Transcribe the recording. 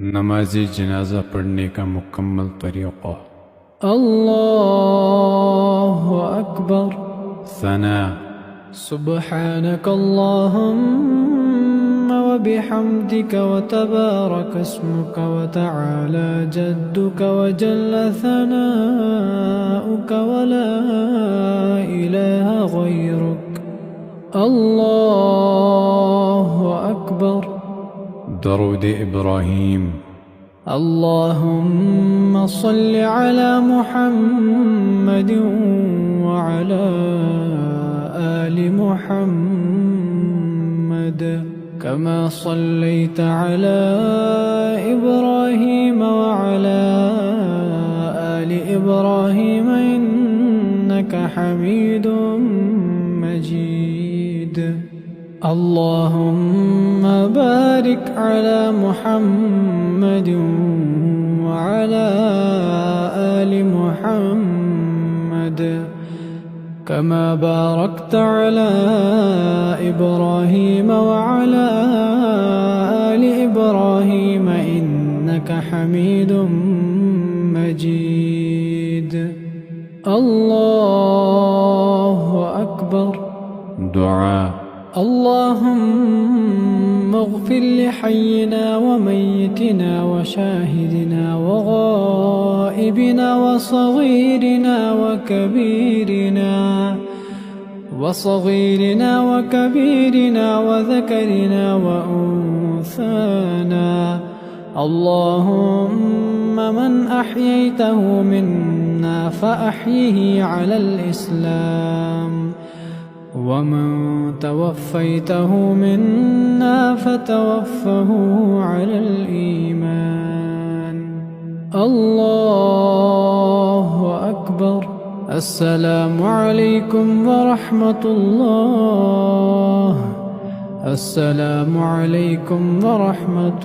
नमाज जनाजा पढ़ने का मुकम्मल तरीक़ा। अल्लाहु अकबर। सना। सुब्हानक अल्लाहुम्म व बिहम्दिक व तबारक अस्मुक व तआला जद्दुक व जल्ल सनाउक व ला इलाहा गैरुक। अल्लाहु अकबर। दरूद इब्राहीम। اللهم صل على محمد وعلى آل محمد كما صليت على إبراهيم وعلى آل إبراهيم إنك حميد مجيد. اللهم بارك على محمد وعلى آل محمد كما باركت على إبراهيم وعلى آل إبراهيم إنك حميد مجيد. الله أكبر. دعاء. اللهم اغفر لحينا وميتنا وشاهدنا وغائبنا وصغيرنا وكبيرنا وذكرنا وأنثانا. اللهم من أحييته منا فأحيه على الإسلام ومن توفيته منا فتوفه على الإيمان. الله أكبر. السلام عليكم ورحمة الله. السلام عليكم ورحمة الله.